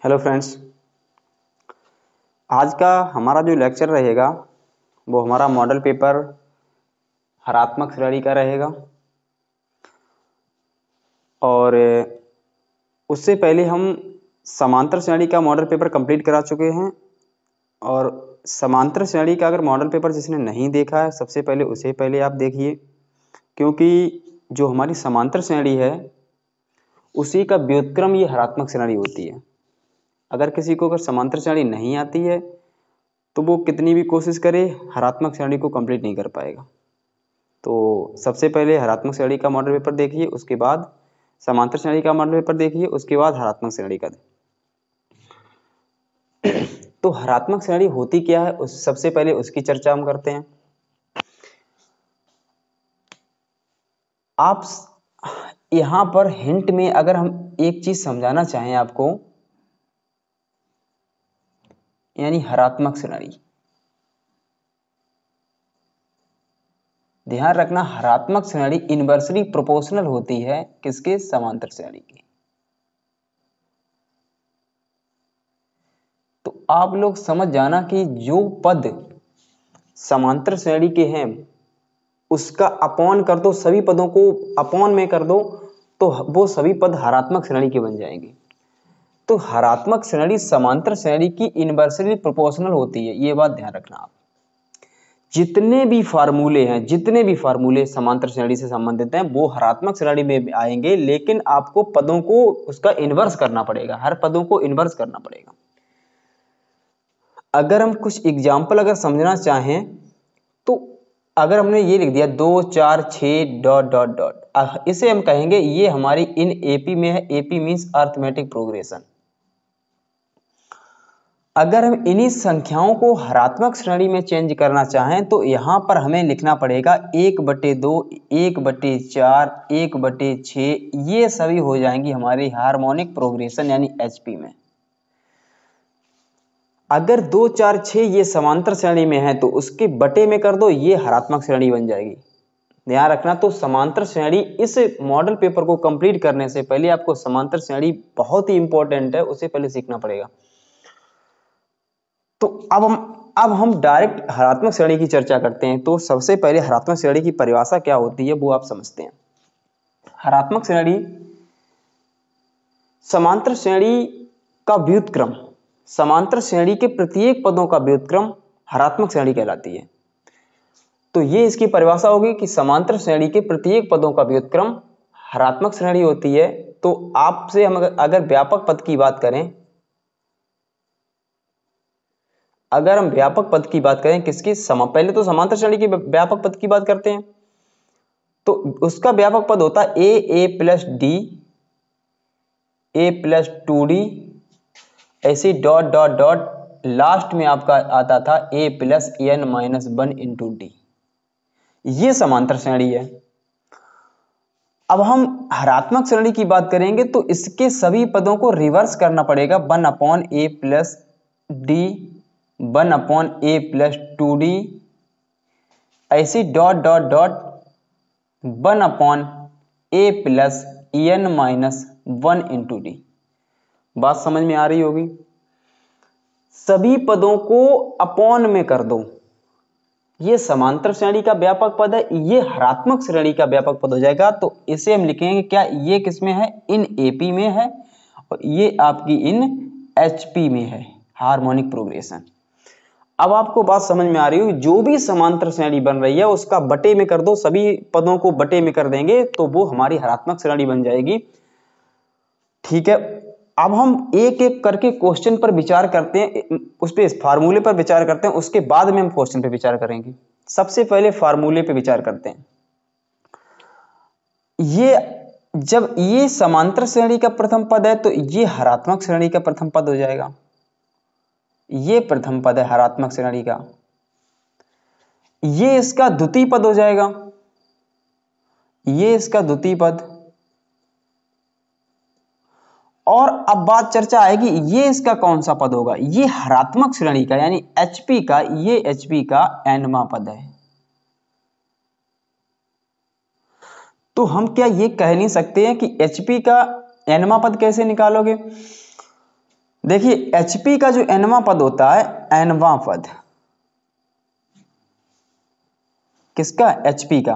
Hello friends, आज का हमारा जो लेक्चर रहेगा वो हमारा मॉडल पेपर हरात्मक श्रेणी का रहेगा। और उससे पहले हम समांतर श्रेणी का मॉडल पेपर कंप्लीट करा चुके हैं। और समांतर श्रेणी का अगर मॉडल पेपर जिसने नहीं देखा है, सबसे पहले उसे पहले आप देखिए, क्योंकि जो हमारी समांतर श्रेणी है उसी का व्युत्क्रम ये हरात्मक श्रेणी होती है। अगर किसी को अगर समांतर श्रेणी नहीं आती है तो वो कितनी भी कोशिश करे हरात्मक श्रेणी को कंप्लीट नहीं कर पाएगा। तो सबसे पहले हरात्मक श्रेणी का मॉडल पेपर देखिए, उसके बाद समांतर श्रेणी का मॉडल पेपर देखिए, उसके बाद हरात्मक श्रेणी का। तो हरात्मक श्रेणी होती क्या है, उस सबसे पहले उसकी चर्चा हम करते हैं। आप यहां पर हिंट में अगर हम एक चीज समझाना चाहें आपको, यानी हरात्मक श्रेणी, ध्यान रखना हरात्मक श्रेणी इनवर्सली प्रोपोर्शनल होती है किसके? समांतर श्रेणी की। तो आप लोग समझ जाना कि जो पद समांतर श्रेणी के हैं उसका अपॉन कर दो, सभी पदों को अपॉन में कर दो तो वो सभी पद हरात्मक श्रेणी के बन जाएंगे। तो हरात्मक श्रेणी समांतर श्रेणी की इनवर्सली प्रोपोर्शनल होती है, ये बात ध्यान रखना आप। जितने भी फार्मूले समांतर श्रेणी से संबंधित हैं वो हरात्मक श्रेणी में आएंगे, लेकिन आपको पदों को उसका इनवर्स करना पड़ेगा, हर पदों को इनवर्स करना पड़ेगा। अगर हम कुछ एग्जाम्पल अगर समझना चाहें तो अगर हमने ये लिख दिया 2 4 6 डॉट डॉट डॉट, इसे हम कहेंगे ये हमारी इन एपी में है। AP means arithmetic progression. अगर हम इन्हीं संख्याओं को हरात्मक श्रेणी में चेंज करना चाहें तो यहां पर हमें लिखना पड़ेगा 1/2, 1/4, 1/6, ये सभी हो जाएंगी हमारी हार्मोनिक प्रोग्रेशन यानी एचपी में। अगर 2 4 6 ये समांतर श्रेणी में है तो उसके बटे में कर दो, ये हरात्मक श्रेणी बन जाएगी। ध्यान रखना, तो समांतर श्रेणी, इस मॉडल पेपर को कंप्लीट करने से पहले आपको समांतर श्रेणी बहुत ही इंपॉर्टेंट है, उसे पहले सीखना पड़ेगा। तो अब हम डायरेक्ट हरात्मक श्रेणी की चर्चा करते हैं। तो सबसे पहले हरात्मक श्रेणी की परिभाषा क्या होती है वो आप समझते हैं। हरात्मक श्रेणी समांतर श्रेणी का व्युत्क्रम, समांतर श्रेणी के प्रत्येक पदों का व्युत्क्रम हरात्मक श्रेणी कहलाती है। तो ये इसकी परिभाषा होगी कि समांतर श्रेणी के प्रत्येक पदों का व्युत्क्रम हरात्मक श्रेणी होती है। तो आपसे हम अगर व्यापक पद की बात करें, अगर हम व्यापक पद की बात करें किसकी? पहले तो समांतर श्रेणी के व्यापक पद की बात करते हैं। तो उसका व्यापक पद होता है ए प्लस डी, ए प्लस 2d, ऐसी डॉट डॉट डॉट, लास्ट में आपका आता था A plus n minus 1 into D. ये समांतर श्रेणी है। अब हम हरात्मक श्रेणी की बात करेंगे तो इसके सभी पदों को रिवर्स करना पड़ेगा, 1/a plus D, 1/a plus 2d, ऐसी dot dot dot 1/a plus n minus 1 into D. बात समझ में आ रही होगी। सभी पदों को अपॉन में कर दो, ये समांतर श्रेणी का व्यापक पद है, ये हरात्मक श्रेणी का व्यापक पद हो जाएगा। तो इसे हम लिखेंगे क्या? ये किसमें है? इन एपी में है, और ये आपकी इन एचपी में है, हार्मोनिक प्रोग्रेशन। अब आपको बात समझ में आ रही हो, जो भी समांतर श्रेणी बन रही है उसका बटे में कर दो, सभी पदों को बटे में कर देंगे तो वो हमारी हरात्मक श्रेणी बन जाएगी। ठीक है, अब हम एक एक करके क्वेश्चन पर विचार करते हैं, उस पे फार्मूले पर विचार करते हैं, उसके बाद में हम क्वेश्चन पे विचार करेंगे। सबसे पहले फार्मूले पे विचार करते हैं। ये जब ये समांतर श्रेणी का प्रथम पद है तो ये हरात्मक श्रेणी का प्रथम पद हो जाएगा। ये प्रथम पद है हरात्मक श्रेणी का, ये इसका द्वितीय पद हो जाएगा, ये इसका द्वितीय पद। और अब बात चर्चा आएगी ये इसका कौन सा पद होगा? ये हरात्मक श्रेणी का यानी एचपी का, ये एचपी का nवां पद है। तो हम क्या ये कह नहीं सकते हैं कि एचपी का nवां पद कैसे निकालोगे? देखिए एचपी का जो nवां पद होता है, nवां पद किसका, एचपी का।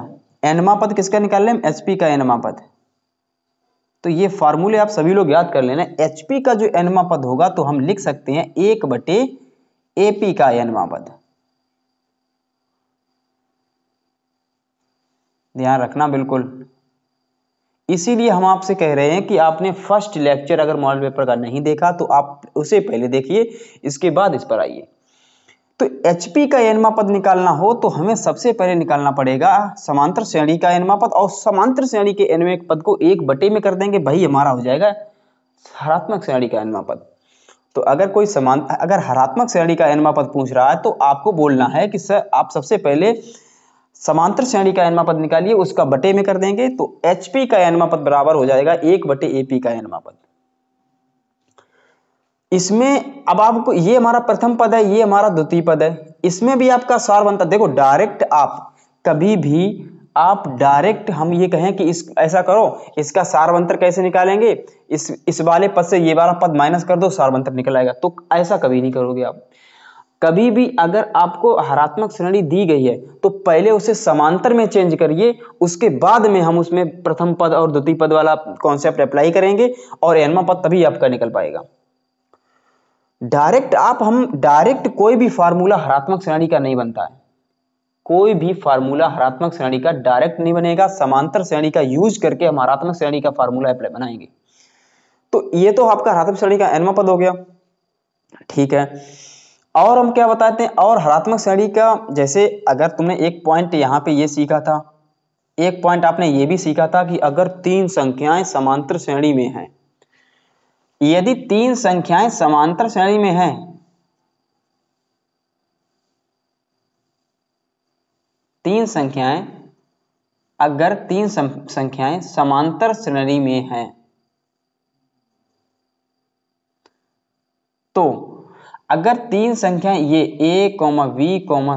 nवां पद किसका निकाल लें, एचपी का nवां पद। तो ये फार्मूले आप सभी लोग याद कर लेना। एचपी का जो nवां पद होगा तो हम लिख सकते हैं 1/AP का nवां पद। ध्यान रखना बिल्कुल। इसीलिए हम आपसे कह रहे हैं कि आपने फर्स्ट लेक्चर अगर मॉडल पेपर का नहीं देखा तो आप उसे पहले देखिए, इसके बाद इस पर आइए। तो एचपी का nवां पद निकालना हो तो हमें सबसे पहले निकालना पड़ेगा समांतर श्रेणी का nवां पद, और समांतर श्रेणी के nवें पद को 1/में कर देंगे, वही हमारा हो जाएगा हरात्मक श्रेणी का nवां पद। तो अगर कोई अगर हरात्मक श्रेणी का nवां पद पूछ रहा है तो आपको बोलना है कि सर आप सबसे पहले समांतर श्रेणी का nवां पद निकालिए, उसका बटे में कर देंगे तो HP का nवां पद बराबर हो जाएगा 1/AP का nवां पद। इसमें अब आपको ये हमारा प्रथम पद है, ये हमारा द्वितीय पद है, इसमें भी आपका सार बनता। देखो डायरेक्ट आप कभी भी आप डायरेक्ट हम ये कहें कि इस ऐसा करो, इसका सारवंतर कैसे निकालेंगे, इस वाले पद से ये वाला पद माइनस कर दो, सारवंतर निकल आएगा। तो ऐसा कभी नहीं करोगे आप। कभी भी अगर आपको हरात्मक श्रेणी दी गई है तो पहले उसे समांतर में चेंज करिए, उसके बाद में हम उसमें प्रथम पद और द्वितीय पद वाला कॉन्सेप्ट अप्लाई करेंगे और nवां पद तभी आपका निकल पाएगा। हम डायरेक्ट कोई भी फार्मूला हरात्मक श्रेणी का नहीं बनता है, कोई भी फार्मूला हरात्मक श्रेणी का डायरेक्ट नहीं बनेगा। समांतर श्रेणी का यूज करके हम हरात्मक श्रेणी का फार्मूला अप्लाई बनाएंगे। तो ये तो आपका हरात्मक श्रेणी का nवां पद हो गया, ठीक है। और हम क्या बताते हैं, और हरात्मक श्रेणी का जैसे अगर तुमने एक पॉइंट यहां पे ये सीखा था, एक पॉइंट आपने ये भी सीखा था कि अगर तीन संख्याएं समांतर श्रेणी में हैं, यदि तीन संख्याएं समांतर श्रेणी में हैं, तीन संख्याएं अगर तीन संख्याएं समांतर श्रेणी में हैं तो अगर तीन संख्याएं ये a, b,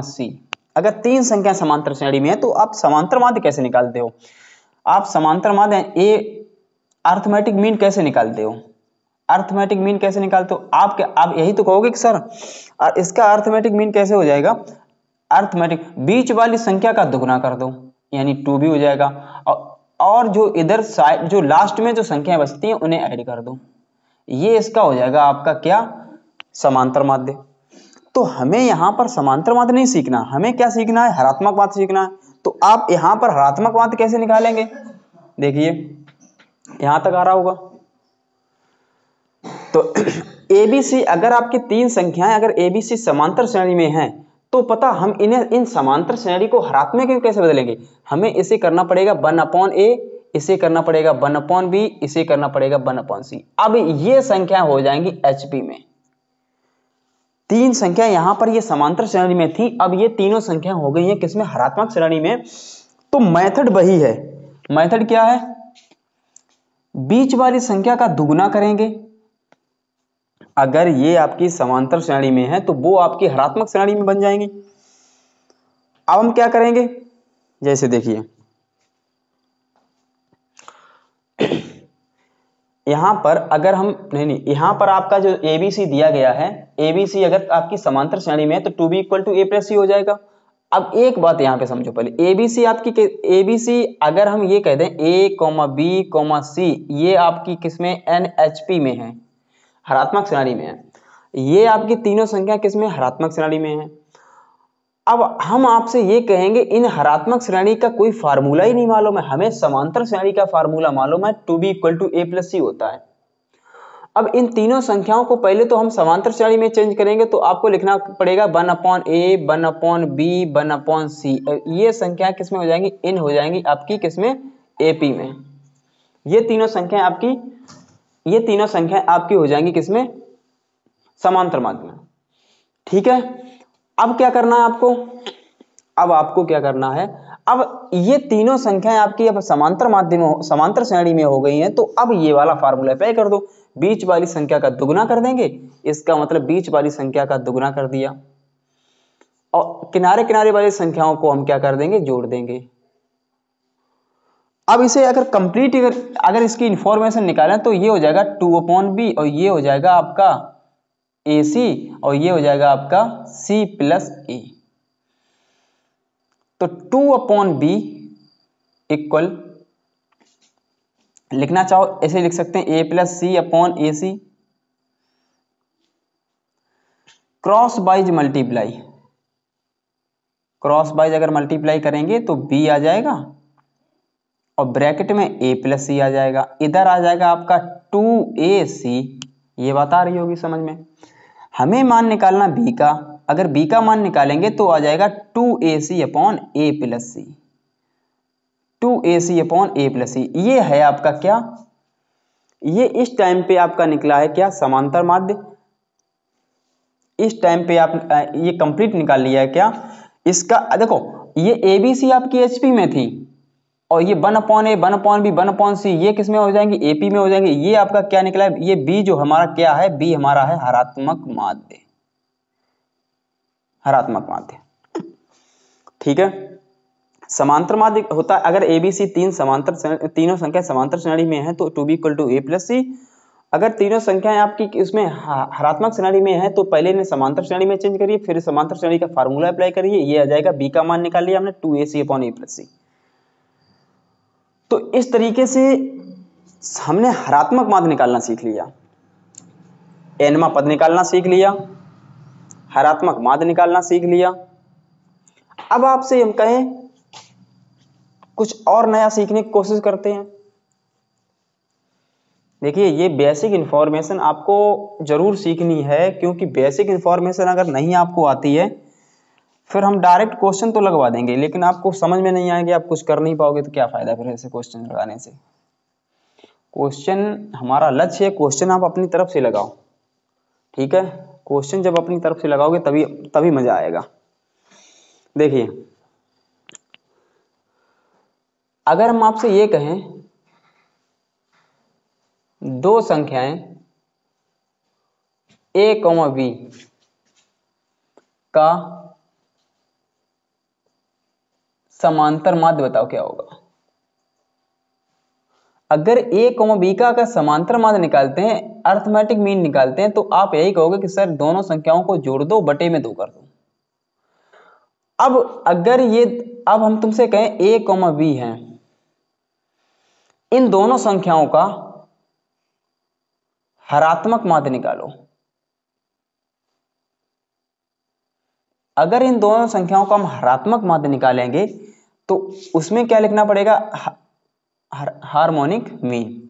c अगर तीन संख्या समांतर श्रेणी में है तो आप समांतर माध्य कैसे निकालते हो, आप समांतर माध्य a अरिथमेटिक मीन कैसे निकालते हो, अरिथमेटिक मीन कैसे निकालते हो आप यही तो कहोगे कि सर इसका अरिथमेटिक मीन कैसे हो जाएगा, अरिथमेटिक बीच वाली संख्या का दुगना कर दो यानी 2b हो जाएगा, और जो इधर साइड जो लास्ट में जो संख्याएं बचती हैं उन्हें ऐड कर दो, ये इसका हो जाएगा आपका क्या, समांतर माध्य। तो हमें यहां पर समांतर माध्य नहीं सीखना, हमें क्या सीखना है, हरात्मक माध्य सीखना है। तो आप यहां पर हरात्मक माध्य कैसे निकालेंगे, देखिए यहां तक आ रहा होगा। तो ABC अगर आपकी तीन संख्याएं अगर ABC समांतर श्रेणी में हैं तो पता हम इन समांतर श्रेणी को हरात्मक में कैसे बदलेंगे, हमें इसे करना पड़ेगा 1/a, इसे करना पड़ेगा 1/b, इसे करना पड़ेगा 1/c। अब ये संख्या हो जाएंगी HP में, तीन संख्या यहां पर ये समांतर श्रेणी में थी, अब ये तीनों संख्या हो गई हैं किसमें, हरात्मक श्रेणी में। तो मेथड वही है, मेथड क्या है, बीच वाली संख्या का दुगुना करेंगे, अगर ये आपकी समांतर श्रेणी में है तो वो आपकी हरात्मक श्रेणी में बन जाएंगी। अब हम क्या करेंगे, जैसे देखिए यहां पर अगर हम नहीं यहां पर आपका जो ABC दिया गया है, ABC अगर आपकी समांतर श्रेणी में है तो 2b = a + c हो जाएगा। अब एक बात यहां पे समझो पहले, ABC आपकी ABC अगर हम ये कह दें a, b, c ये आपकी किसमें, NHP में है, हरात्मक श्रेणी में है, ये आपकी तीनों संख्या किसमें, हरात्मक श्रेणी में है। अब हम आपसे ये कहेंगे इन हरात्मक श्रेणी का कोई फार्मूला ही नहीं मालूम है, हमें समांतर श्रेणी का फार्मूला मालूम है, 2b = a + c होता है। अब इन तीनों संख्याओं को पहले तो हम समांतर श्रेणी में चेंज करेंगे तो आपको लिखना पड़ेगा 1/a, 1/b, 1/c। ये संख्या किसमें हो जाएंगी, इन हो जाएंगी आपकी किसमें, AP में। ये तीनों संख्याएं आपकी हो जाएंगी किसमें, समांतर माध्य में, ठीक है। अब क्या करना है आपको, अब आपको क्या करना है, अब ये तीनों संख्याएं आपकी अब समांतर माध्य में समांतर श्रेणी में हो गई हैं तो अब ये वाला फार्मूला अप्लाई कर दो, बीच वाली संख्या का दुगुना कर देंगे, इसका मतलब बीच वाली संख्या का दुगुना कर दिया, और किनारे किनारे वाली संख्याओं को हम क्या कर देंगे, जोड़ देंगे। अब इसे अगर कंप्लीट अगर इसकी इंफॉर्मेशन निकालें तो ये हो जाएगा 2/b और ये हो जाएगा आपका AC और ये हो जाएगा आपका C प्लस A। तो 2/B इक्वल, लिखना चाहो ऐसे लिख सकते हैं A plus C upon AC, cross wise multiply, cross wise अगर मल्टीप्लाई करेंगे तो B आ जाएगा और ब्रैकेट में A प्लस C आ जाएगा, इधर आ जाएगा आपका 2AC। ये बात आ रही होगी समझ में। हमें मान निकालना B का, अगर B का मान निकालेंगे तो आ जाएगा 2AC upon A plus C, 2AC upon A plus C। ये है आपका क्या, ये इस टाइम पे आपका निकला है क्या, समांतर माध्य। इस टाइम पे आप ये कंप्लीट निकाल लिया है क्या इसका। देखो ये ABC आपकी HP में थी और ये 1/A 1/B 1/C ये किस में हो जाएंगे, AP में हो जाएंगे। ये आपका क्या निकला है, ये B जो हमारा क्या है, B हमारा है हरात्मक माध्य, हरात्मक माध्य। ठीक है, समांतर माध्य होता है अगर ABC तीनों संख्या समांतर श्रेणी में है तो 2B = A + C। अगर तीनों संख्याएं आपकी इसमें हरात्मक श्रेणी में है तो पहले ने समांतर श्रेणी में चेंज करिए, फिर समांतर श्रेणी का फार्मूला अप्लाई करिए। ये आ जाएगा B का मान निकाल लिया हमने 2AC अपॉन A + C। तो इस तरीके से हमने हरात्मक माध्य निकालना सीख लिया, nवां पद निकालना सीख लिया, हरात्मक माध्य निकालना सीख लिया। अब आपसे हम कहें कुछ और नया सीखने की कोशिश करते हैं। देखिए ये बेसिक इंफॉर्मेशन आपको जरूर सीखनी है, क्योंकि बेसिक इंफॉर्मेशन अगर नहीं आपको आती है फिर हम डायरेक्ट क्वेश्चन तो लगवा देंगे लेकिन आपको समझ में नहीं आएंगे, आप कुछ कर नहीं पाओगे तो क्या फायदा फिर ऐसे क्वेश्चन लगाने से। क्वेश्चन हमारा लक्ष्य है, क्वेश्चन आप अपनी तरफ से लगाओ। ठीक है, क्वेश्चन जब अपनी तरफ से लगाओगे तभी मजा आएगा। देखिए अगर हम आपसे ये कहें दो संख्याएं A, B का समांतर माध्य बताओ क्या होगा। अगर A, B का अगर समांतर माध्य निकालते हैं, अर्थमेटिक मीन निकालते हैं, तो आप यही कहोगे कि सर दोनों संख्याओं को जोड़ दो, बटे में 2 कर दो। अब हम तुमसे कहें A, B है, इन दोनों संख्याओं का हरात्मक माध्य निकालो। अगर इन दोनों संख्याओं का हम हरात्मक माध्य निकालेंगे तो उसमें क्या लिखना पड़ेगा, हार्मोनिक मीन।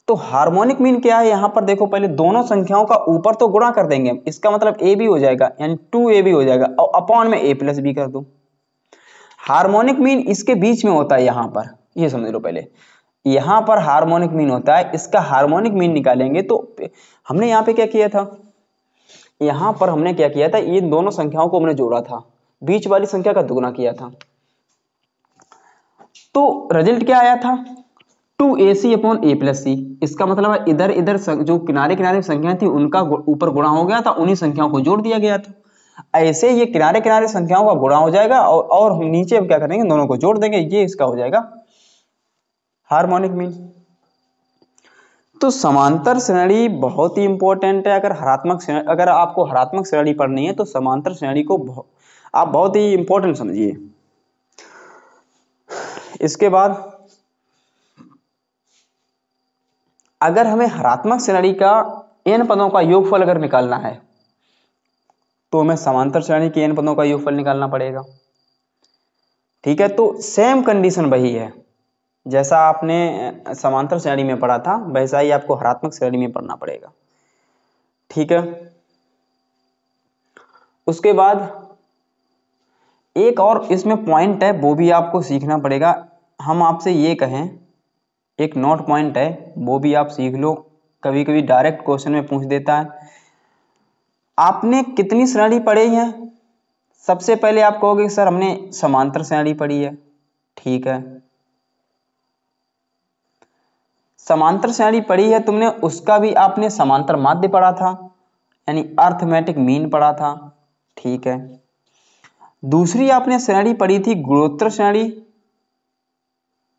तो हार्मोनिक मीन क्या है, यहां पर देखो पहले दोनों संख्याओं का ऊपर तो गुणा कर देंगे, इसका मतलब A भी हो जाएगा यानी 2AB हो जाएगा और अपॉन में A + B कर दो। हार्मोनिक मीन इसके बीच में होता है, यहां पर ये समझ लो पहले, यहां पर हार्मोनिक मीन होता है, इसका हार्मोनिक मीन निकालेंगे। तो हमने यहां पे क्या किया था, यहां पर हमने क्या किया था, ये दोनों संख्याओं को हमने जोड़ा था, बीच वाली संख्या का दुगुना किया था। तो रिजल्ट क्या आया था, 2AC अपॉन A + C। इसका मतलब है इधर इधर जो किनारे किनारे संख्याएं थी उनका ऊपर गुणा हो गया था, उन्हीं संख्याओं को जोड़ दिया गया था। ऐसे ये किनारे किनारे संख्याओं का गुणा हो जाएगा और हम नीचे क्या करेंगे, दोनों को जोड़ देंगे, ये इसका हो जाएगा हार्मोनिक मीन। तो समांतर श्रेणी बहुत ही इंपॉर्टेंट है। अगर आपको हरात्मक श्रेणी पढ़नी है तो समांतर श्रेणी को आप बहुत ही इंपॉर्टेंट समझिए। इसके बाद अगर हमें हरात्मक श्रेणी का n पदों का योगफल अगर निकालना है तो हमें समांतर श्रेणी के n पदों का योगफल निकालना पड़ेगा। ठीक है, तो सेम कंडीशन वही है, जैसा आपने समांतर श्रेणी में पढ़ा था वैसा ही आपको हरात्मक श्रेणी में पढ़ना पड़ेगा। ठीक है, उसके बाद एक और इसमें पॉइंट है वो भी आपको सीखना पड़ेगा। हम आपसे ये कहें, एक नोट पॉइंट है वो भी आप सीख लो, कभी कभी डायरेक्ट क्वेश्चन में पूछ देता है। आपने कितनी श्रेणी पढ़ी है, सबसे पहले आप कहोगे सर हमने समांतर श्रेणी पढ़ी है। ठीक है, समांतर श्रेणी पढ़ी है तुमने, उसका भी आपने समांतर माध्य पढ़ा था यानी अर्थमेटिक मीन पढ़ा था। ठीक है, दूसरी आपने श्रेणी पढ़ी थी गुणोत्तर श्रेणी,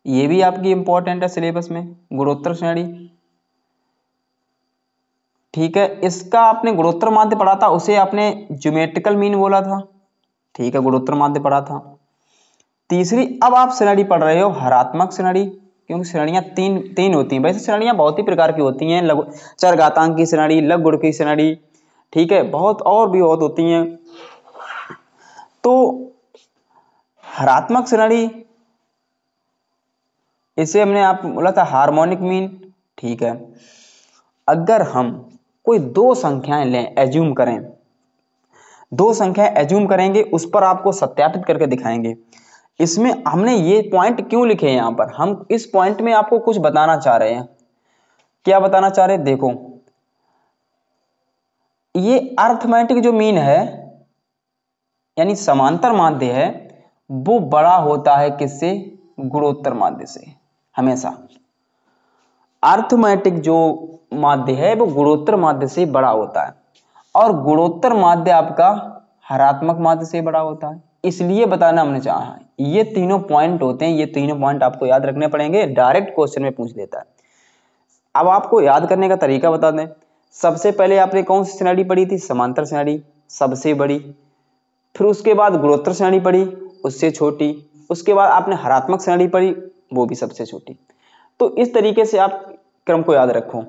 ये भी आपकी इंपॉर्टेंट है सिलेबस में, गुणोत्तर श्रेणी। ठीक है, इसका आपने गुणोत्तर माध्य पढ़ा था, उसे आपने ज्योमेट्रिकल मीन बोला था। ठीक है, गुणोत्तर माध्य पढ़ा था। तीसरी, अब आप श्रेणी पढ़ रहे हो हरात्मक श्रेणी, क्योंकि श्रेणियां तीन होती हैं। वैसे श्रेणियां बहुत ही प्रकार की होती हैं, लघु चरघातांक की श्रेणी, लघु गुण की श्रेणी, ठीक है, बहुत और भी बहुत होती हैं। तो हरात्मक श्रेणी, इसे हमने आप बोला था हार्मोनिक मीन। ठीक है, अगर हम कोई दो संख्याएं लें, एज्यूम करें, दो संख्याएं एज्यूम करेंगे, उस पर आपको सत्यापित करके दिखाएंगे। इसमें हमने ये पॉइंट क्यों लिखे हैं, यहां पर हम इस पॉइंट में आपको कुछ बताना चाह रहे हैं। क्या बताना चाह रहे हैं, देखो, ये अर्थमेटिक जो मीन है, यानी समांतर माध्य है, वो बड़ा होता है किससे, गुणोत्तर माध्य से। हमेशा अर्थमेटिक जो माध्य है वो गुणोत्तर माध्य से बड़ा होता है, और गुणोत्तर माध्य आपका हरात्मक माध्य से बड़ा होता है। इसलिए बताना हमने चाहा है। ये तीनों पॉइंट होते हैं, ये तीनों पॉइंट आपको याद रखने पड़ेंगे, डायरेक्ट क्वेश्चन में पूछ लेता है। अब आपको याद करने का तरीका बता दें। सबसे पहले आपने कौन सी श्रेणी पढ़ी थी, समांतर श्रेणी, सबसे बड़ी। फिर उसके बाद गुणोत्तर श्रेणी पढ़ी, उससे छोटी। उसके बाद आपने हरात्मक श्रेणी पढ़ी, वो भी सबसे छोटी। तो इस तरीके से आप क्रम को याद रखो।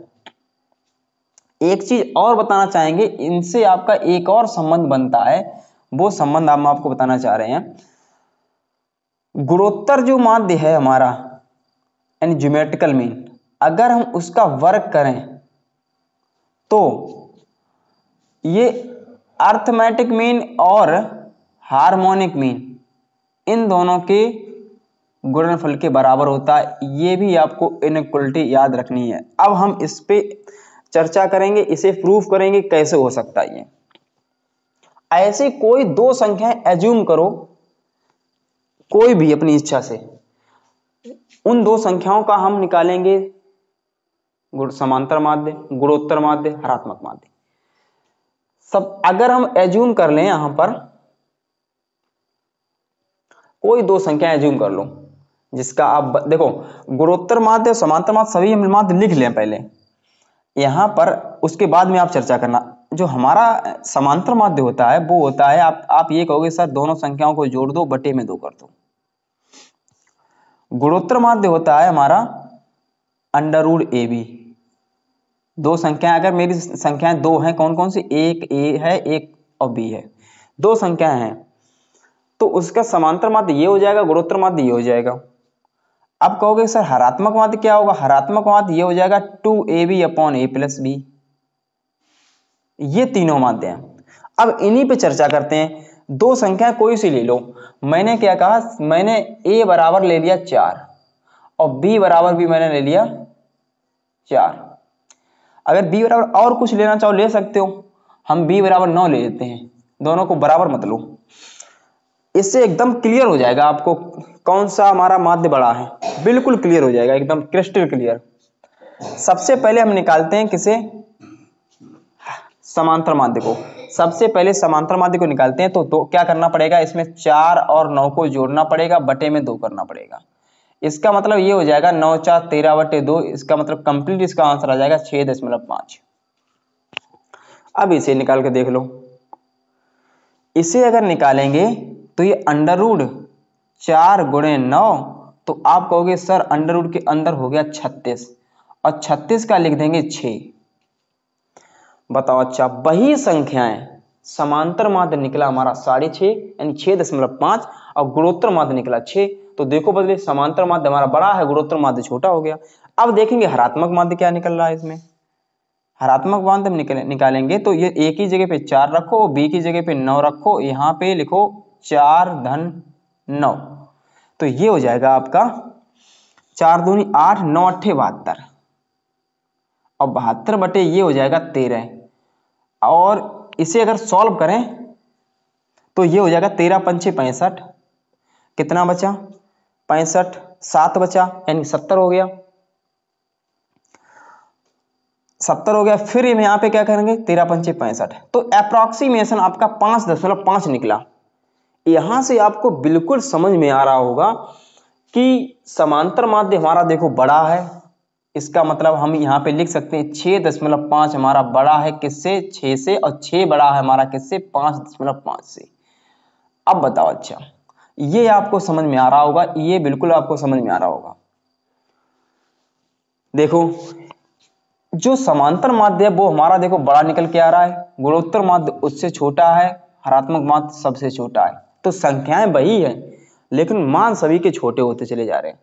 एक चीज और बताना चाहेंगे, इनसे आपका एक और संबंध बनता है, वो संबंध हम आपको बताना चाह रहे हैं। गुणोत्तर जो माध्य है हमारा, यानी ज्योमेट्रिकल मीन, अगर हम उसका वर्ग करें तो ये अर्थमेटिक मीन और हार्मोनिक मीन, इन दोनों के गुणनफल के बराबर होता है। ये भी आपको इनइक्वलिटी याद रखनी है। अब हम इस पे चर्चा करेंगे, इसे प्रूफ करेंगे कैसे हो सकता है ये। ऐसे कोई दो संख्याएं एज्यूम करो, कोई भी अपनी इच्छा से, उन दो संख्याओं का हम निकालेंगे समांतर माध्य, गुणोत्तर माध्य, हरात्मक माध्य। सब अगर हम एज्यूम कर लें, यहां पर कोई दो संख्या एज्यूम कर लो, जिसका आप देखो गुणोत्तर माध्य और समांतर माध्य सभी हम माध्य लिख लें पहले यहां पर, उसके बाद में आप चर्चा करना। जो हमारा समांतर माध्य होता है वो होता है, आप ये कहोगे सर दोनों संख्याओं को जोड़ दो, बटे में 2 कर दो। गुणोत्तर माध्य होता है हमारा √AB। दो संख्याएं, अगर मेरी संख्याएं दो हैं, कौन कौन सी, एक ए है, एक और बी है, दो संख्याएं हैं, तो उसका समांतर माध्य ये हो जाएगा, गुणोत्तर माध्य ये हो जाएगा। अब कहोगे सर हरात्मक माध्य क्या होगा, हरात्मक माध्य ये हो जाएगा 2AB/A+B। ये तीनों माध्य हैं। अब इन्हीं पे चर्चा करते हैं। दो संख्या कोई सी ले लो, मैंने क्या कहा, मैंने A बराबर ले लिया 4 और B बराबर भी मैंने ले लिया 4। अगर B बराबर और कुछ लेना चाहो ले सकते हो, हम B बराबर 9 ले लेते हैं, दोनों को बराबर मत लो। इससे एकदम क्लियर हो जाएगा आपको कौन सा हमारा माध्य बड़ा है, बिल्कुल क्लियर हो जाएगा, एकदम क्रिस्टल क्लियर। सबसे पहले हम निकालते हैं किसे, समांतर माध्य को। सबसे पहले समांतर माध्य को निकालते हैं, तो क्या करना पड़ेगा, इसमें 4 और 9 को जोड़ना पड़ेगा, बटे में 2 करना पड़ेगा। इसका मतलब ये हो जाएगा 9 4 13/2। इसका मतलब कंप्लीट इसका आंसर आ जाएगा 6.5। अब इसे निकाल के देख लो। इसे अगर निकालेंगे तो ये √4 × 9, तो आप कहोगे सर अंडर के अंदर हो गया 36, और 36 का लिख देंगे 6। बताओ, अच्छा वही संख्याएं, समांतर माध्य निकला हमारा 6.5 यानी 6.5, और गुणोत्तर माध्य निकला 6। तो देखो बदले, समांतर माध्य हमारा बड़ा है, गुणोत्तर माध्य छोटा हो गया। अब देखेंगे हरात्मक माध्य क्या निकल रहा है इसमें। हरात्मक माध्य हम निकालेंगे तो ये A की जगह पे 4 रखो, B की जगह पे 9 रखो, यहाँ पे लिखो 4-9। तो ये हो जाएगा आपका 4 दूनी 8, 9 8 72, और 72 बटे ये हो जाएगा 13। और इसे अगर सॉल्व करें तो ये हो जाएगा 13 पंचे 65, कितना बचा 65, 7 बचा, यानी 70 हो गया, 70 हो गया। फिर यहाँ पे क्या करेंगे, 13 पंचे 65, तो अप्रोक्सीमेशन आपका 5.5 निकला। यहां से आपको बिल्कुल समझ में आ रहा होगा कि समांतर माध्य हमारा देखो बड़ा है, इसका मतलब हम यहाँ पे लिख सकते हैं 6.5 हमारा बड़ा है किससे, 6 से, और 6 बड़ा है हमारा किससे, 5.5 से। अब बताओ, अच्छा ये आपको समझ में आ रहा होगा, ये बिल्कुल आपको समझ में आ रहा होगा। देखो जो समांतर माध्य है वो हमारा देखो बड़ा निकल के आ रहा है, गुणोत्तर माध्य उससे छोटा है, हरात्मक माध्य सबसे छोटा है। तो संख्याएं वही है लेकिन मान सभी के छोटे होते चले जा रहे हैं।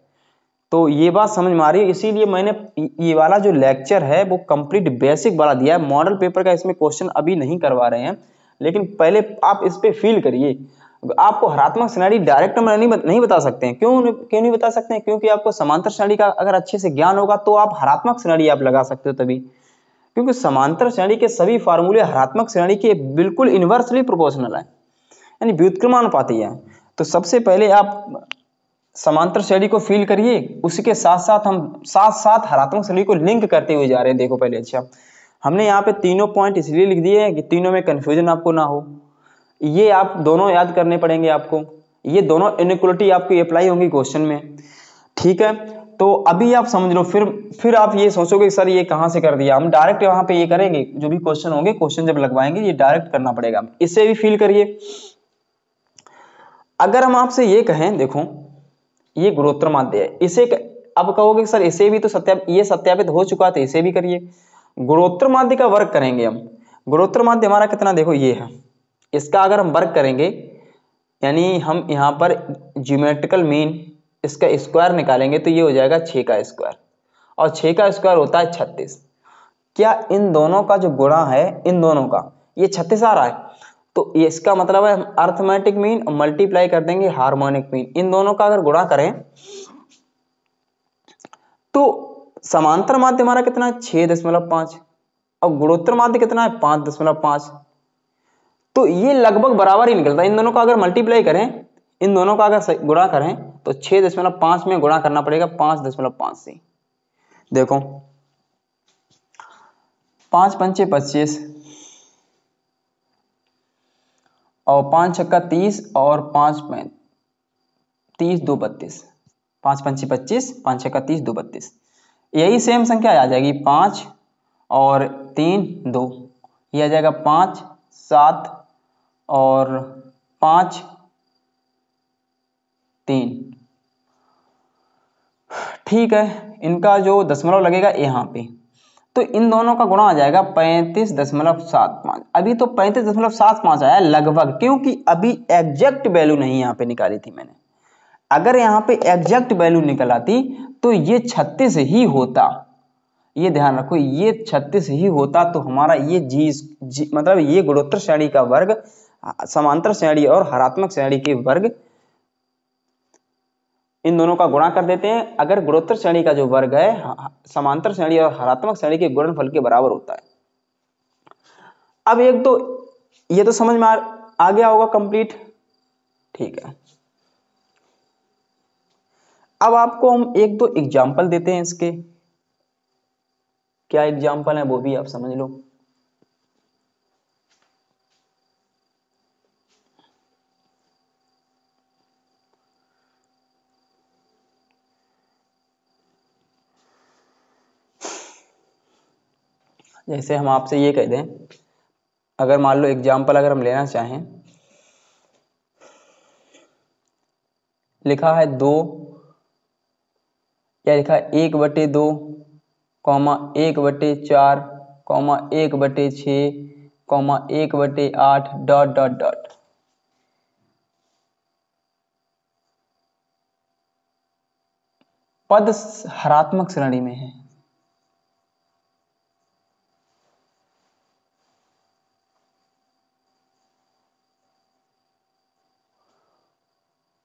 तो ये बात समझ में आ रही है, इसीलिए मैंने ये वाला जो लेक्चर है वो कंप्लीट बेसिक वाला दिया है। मॉडल पेपर का इसमें क्वेश्चन अभी नहीं करवा रहे हैं, लेकिन पहले आप इस पे फील करिए। आपको हरात्मक श्रेणी डायरेक्ट हम नहीं बता सकते हैं। क्यों नहीं बता सकते हैं? क्योंकि आपको समांतर श्रेणी का अगर अच्छे से ज्ञान होगा तो आप हरात्मक श्रेणी आप लगा सकते हो तभी, क्योंकि समांतर श्रेणी के सभी फार्मूले हरात्मक श्रेणी के बिल्कुल इनवर्सली प्रोपोर्शनल है, यानी व्युत्क्रमानुपाती है। तो सबसे पहले आप समांतर श्रेणी को फील करिए, उसके साथ साथ हम साथ हरात्मक श्रेणी को लिंक करते हुए जा रहे हैं। देखो पहले, अच्छा हमने यहाँ पे तीनों पॉइंट इसलिए लिख दिए हैं कि तीनों में कंफ्यूजन आपको ना हो। ये आप दोनों याद करने पड़ेंगे आपको, ये दोनों इनइक्वालिटी आपकी अप्लाई होंगी क्वेश्चन में, ठीक है। तो अभी आप समझ लो, फिर आप ये सोचोगे सर ये कहाँ से कर दिया। हम डायरेक्ट वहां पे ये करेंगे, जो भी क्वेश्चन होंगे, क्वेश्चन जब लगवाएंगे ये डायरेक्ट करना पड़ेगा। इससे भी फील करिए। अगर हम आपसे ये कहें, देखो ये गुणोत्तर माध्य है, इसे अब कहोगे सर इसे भी तो सत्यापित हो चुका था, इसे भी करिए। गुणोत्तर माध्य का वर्ग करेंगे हम। गुणोत्तर माध्य हमारा कितना, देखो ये है, इसका अगर हम वर्ग करेंगे यानी हम यहाँ पर ज्योमेट्रिकल मीन इसका स्क्वायर निकालेंगे तो ये हो जाएगा 6 का स्क्वायर, और 6 का स्क्वायर होता है 36। क्या इन दोनों का जो गुणा है, इन दोनों का ये 36 आ रहा है, तो ये इसका मतलब है हम अर्थमेटिक मीन और मल्टीप्लाई कर देंगे हार्मोनिक मीन। इन दोनों का अगर गुणा करें तो समांतर माध्य हमारा कितना है 6.5 और गुणोत्तर माध्य कितना है 5.5। तो ये लगभग बराबर ही निकलता है। इन दोनों का अगर मल्टीप्लाई करें, इन दोनों का अगर गुणा करें तो 6.5 में गुणा करना पड़ेगा 5.5 से। देखो 5 पंचे 25 और 5 छक्का 30 और 5 30 2 32, 5 पंचे 25, 5 छक्का 30 2 32। यही सेम संख्या आ जाएगी 5 और 3 2, ये आ जाएगा 5 7 और 5 3, ठीक है। इनका जो दशमलव लगेगा यहाँ पे, तो इन दोनों का गुणा आ जाएगा 35.75। अभी तो 35.75 आया लगभग, क्योंकि अभी एग्जैक्ट वैल्यू नहीं यहाँ पे निकाली थी मैंने। अगर यहाँ पे एग्जैक्ट वैल्यू निकल आती तो ये 36 ही होता। ये ध्यान रखो, ये 36 ही होता तो हमारा ये जी मतलब ये गुणोत्तर श्रेणी का वर्ग समांतर श्रेणी और हरात्मक श्रेणी के वर्ग, इन दोनों का गुणा कर देते हैं। अगर गुणोत्तर श्रेणी का जो वर्ग है समांतर श्रेणी और हरात्मक श्रेणी के गुणनफल के बराबर होता है। अब एक तो ये तो समझ में आ गया होगा कंप्लीट, ठीक है। अब आपको हम एक दो एग्जाम्पल देते हैं इसके, क्या एग्जाम्पल है वो भी आप समझ लो। जैसे हम आपसे ये कह दें, अगर मान लो एग्जाम्पल अगर हम लेना चाहें, लिखा है 2 या लिखा है 1/2 1/4 1/6 1/8 डॉट डॉट डॉट। पद हरात्मक श्रेणी में है।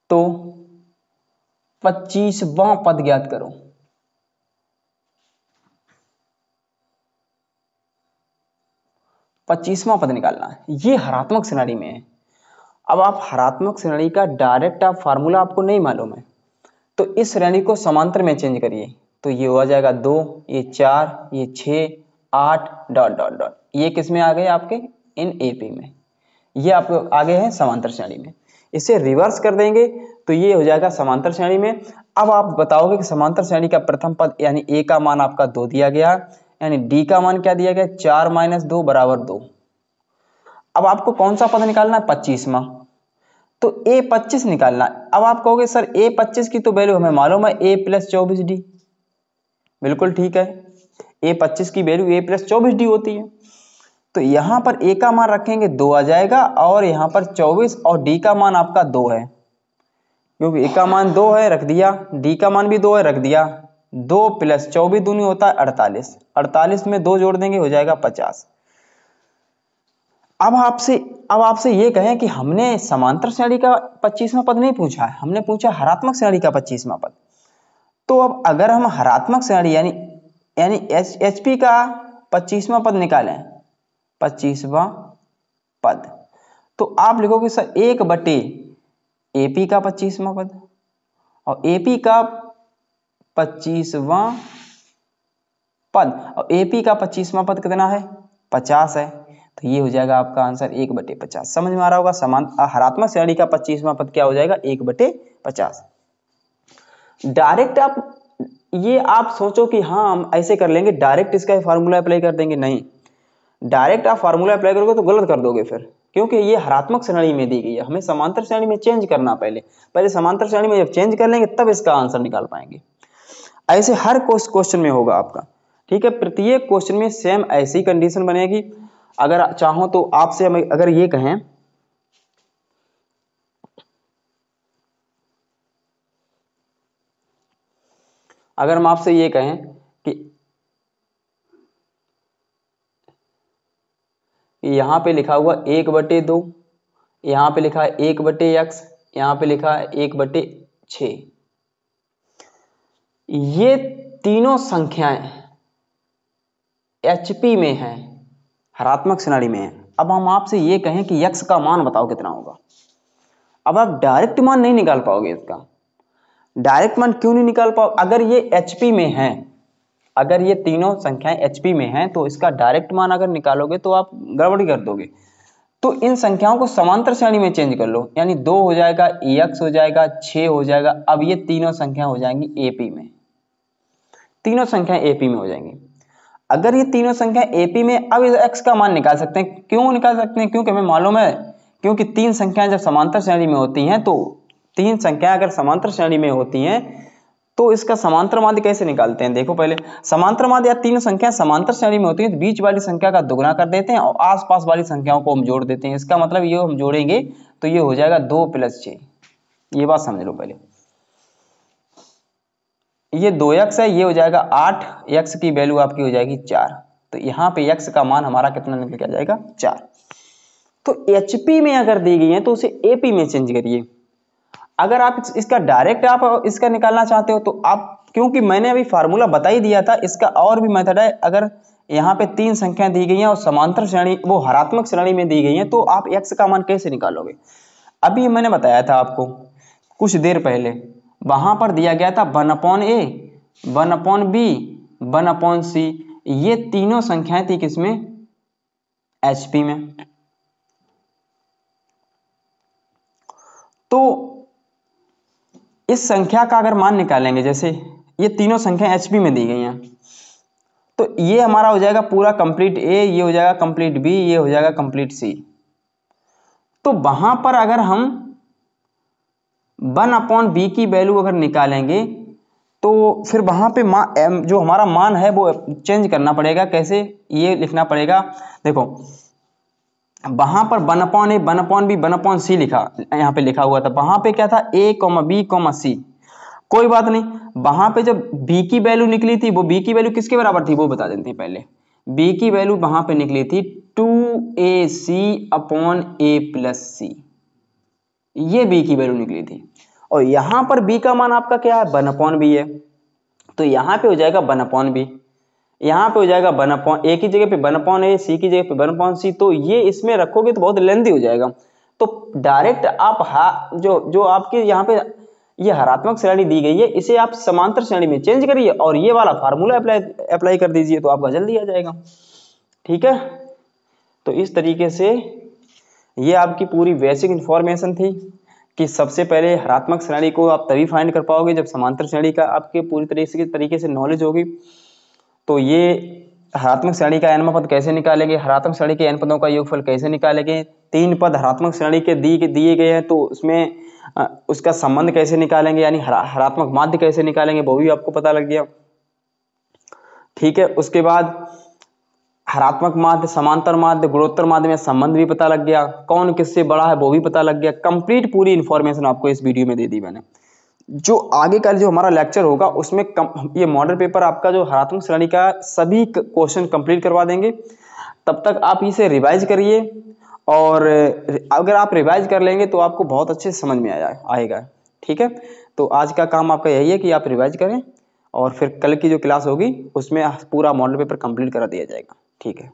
तो 25वां पद ज्ञात करो। पच्चीसवां पद निकालना है, ये हरात्मक श्रेणी में है। अब आप हरात्मक श्रेणी का डायरेक्ट आप फार्मूला आपको नहीं मालूम है, तो इस श्रेणी को समांतर में चेंज करिए, तो ये हो जाएगा 2, ये 4, ये 6 8 डॉट डॉट डॉट। ये किस में आ गए आपके, इन एपी में, ये आपको आगे है समांतर श्रेणी में। इसे रिवर्स कर देंगे तो ये हो जाएगा समांतर श्रेणी में। अब आप बताओगे कि समांतर श्रेणी का प्रथम पद यानी ए का मान आपका 2 दिया गया, यानी डी का मान क्या दिया गया 4 - 2 = 2। अब आपको कौन सा पद निकालना है 25वां, तो ए 25 निकालना। अब आप कहोगे सर ए 25 की तो वैल्यू हमें मालूम है a + 24d, बिल्कुल ठीक है, ए 25 की वैल्यू a + 24d होती है। तो यहां पर a का मान रखेंगे 2 आ जाएगा और यहां पर 24 और d का मान आपका 2 है, क्योंकि a का मान 2 है रख दिया, d का मान भी 2 है रख दिया। 2 + 24 दूनी होता है 48, 48 में 2 जोड़ देंगे हो जाएगा 50। अब आपसे ये कहें कि हमने समांतर श्रेणी का 25वां पद नहीं पूछा है, हमने पूछा हरात्मक श्रेणी का 25वां पद। तो अब अगर हम हरात्मक श्रेणी यानी HP का 25वां पद निकालें, 25वां पद, तो आप लिखोगे सर 1/AP का 25वां पद, और AP का 25वां पद, और AP का 25वां पद कितना है 50 है, तो ये हो जाएगा आपका आंसर 1/50। समझ में आ रहा होगा, हरात्मक श्रेणी का 25वां पद क्या हो जाएगा 1/50। डायरेक्ट आप सोचो कि हाँ हम ऐसे कर लेंगे, डायरेक्ट इसका फार्मूला अप्लाई कर देंगे, नहीं, डायरेक्ट आप फार्मूला अप्लाई करोगे तो गलत कर दोगे फिर, क्योंकि ये हरात्मक श्रेणी में दी गई है, हमें समांतर श्रेणी में चेंज करना, पहले समांतर श्रेणी में जब चेंज कर लेंगे तब इसका आंसर निकाल पाएंगे। ऐसे हर क्वेश्चन में होगा आपका, ठीक है, प्रत्येक क्वेश्चन में सेम ऐसी कंडीशन बनेगी। अगर चाहो तो आपसे हम अगर ये कहें, अगर हम आपसे ये कहें कि यहां पे लिखा हुआ 1/2, यहां पे लिखा है 1/x, यहां पे लिखा है 1/6, ये तीनों संख्याएं HP में हैं, हरात्मक श्रेणी में है। अब हम आपसे ये कहें कि x का मान बताओ कितना होगा, अब आप डायरेक्ट मान नहीं निकाल पाओगे इसका। डायरेक्ट मान क्यों नहीं निकाल पाओ, अगर ये HP में है, अगर ये तीनों संख्याएं HP में हैं तो इसका डायरेक्ट मान अगर निकालोगे तो आप गड़बड़ी कर दोगे। तो इन संख्याओं को समांतर श्रेणी में चेंज कर लो, यानी 2 हो जाएगा, x हो जाएगा, 6 हो जाएगा। अब ये तीनों संख्या हो जाएंगी AP में, तीनों संख्याएं AP में हो जाएंगी। अगर ये तीनों संख्या AP में, अब x का मान निकाल सकते हैं। क्यों निकाल सकते हैं, क्योंकि हमें मालूम है, क्योंकि तीन संख्याएं जब समांतर श्रेणी में होती हैं, तो तीन संख्याएं अगर समांतर श्रेणी में होती हैं तो इसका समांतर माध्य कैसे निकालते हैं। देखो पहले समांतर माध्य या तीनों संख्याएं समांतर श्रेणी में होती हैं तो बीच वाली संख्या का दुगना कर देते हैं और आसपास वाली संख्याओं को हम जोड़ देते हैं। इसका मतलब ये हम जोड़ेंगे तो ये हो जाएगा 2 + 6, ये बात समझ लो पहले। ये 2x है, ये हो जाएगा 8, x की वैल्यू आपकी हो जाएगी 4, तो यहाँ पे x का मान हमारा कितना निकल के जाएगा 4। तो HP में अगर दी गई है तो उसे AP में चेंज करिए। अगर आप इसका डायरेक्ट आप इसका निकालना चाहते हो तो आप, क्योंकि मैंने अभी फार्मूला बता ही दिया था, इसका और भी मेथड है। अगर यहाँ पे तीन संख्या दी गई हैं और समांतर श्रेणी वो हरात्मक श्रेणी में दी गई हैं तो आप x का मान कैसे निकालोगे। अभी मैंने बताया था आपको कुछ देर पहले, वहां पर दिया गया था 1/a, 1/b, 1/c, ये तीनों संख्याएं थी किसमें HP में। तो इस संख्या का अगर मान निकालेंगे, जैसे ये तीनों संख्या HP में दी गई हैं, तो ये हमारा हो जाएगा पूरा कंप्लीट A, ये हो जाएगा कंप्लीट B, ये हो जाएगा कंप्लीट C। तो वहां पर अगर हम 1/b की वैल्यू अगर निकालेंगे तो फिर वहां पे जो हमारा मान है वो चेंज करना पड़ेगा। कैसे, ये लिखना पड़ेगा, देखो वहां पर 1/a, 1/b, 1/c लिखा, यहाँ पे लिखा हुआ था, वहां पे क्या था a, b, c। कोई बात नहीं, वहां पे जब b की वैल्यू निकली थी, वो b की वैल्यू किसके बराबर थी वो बता देते हैं पहले। b की वैल्यू वहां पे निकली थी 2ac/a + c, ये b की वैल्यू निकली थी। और यहां पर b का मान आपका क्या है 1/b है, तो यहां पे हो जाएगा 1/b, यहाँ पे हो जाएगा 1/a की जगह पे 1/a, c की जगह पे 1/c। तो ये इसमें रखोगे तो बहुत लेंथी हो जाएगा। तो डायरेक्ट आप जो आपके यहाँ पे ये हरात्मक श्रेणी दी गई है, इसे आप समांतर श्रेणी में चेंज करिए और ये वाला फार्मूला अप्लाई कर दीजिए तो आपका जल्दी आ जाएगा। ठीक है, तो इस तरीके से ये आपकी पूरी बेसिक इंफॉर्मेशन थी कि सबसे पहले हरात्मक श्रेणी को आप तभी फाइंड कर पाओगे जब समांतर श्रेणी का आपके पूरी तरीके से नॉलेज होगी। तो ये हरात्मक श्रेणी का n पद कैसे निकालेंगे, हरात्मक श्रेणी के n पदों का योगफल कैसे निकालेंगे, 3 पद हरात्मक श्रेणी के दिए गए हैं तो उसमें उसका संबंध कैसे निकालेंगे, यानी हरात्मक माध्य कैसे निकालेंगे, वो भी आपको पता लग गया। ठीक है, उसके बाद हरात्मक माध्य, समांतर माध्य, गुणोत्तर माध्य में संबंध भी पता लग गया, कौन किससे बड़ा है वो भी पता लग गया। कंप्लीट पूरी इंफॉर्मेशन आपको इस वीडियो में दे दी मैंने। जो आगे का जो हमारा लेक्चर होगा उसमें ये मॉडल पेपर आपका जो हरात्मक श्रेणी का सभी क्वेश्चन कंप्लीट करवा देंगे। तब तक आप इसे रिवाइज करिए, और अगर आप रिवाइज कर लेंगे तो आपको बहुत अच्छे से समझ में आएगा। ठीक है, तो आज का काम आपका यही है कि आप रिवाइज करें, और फिर कल की जो क्लास होगी उसमें पूरा मॉडल पेपर कंप्लीट करा दिया जाएगा। ठीक है।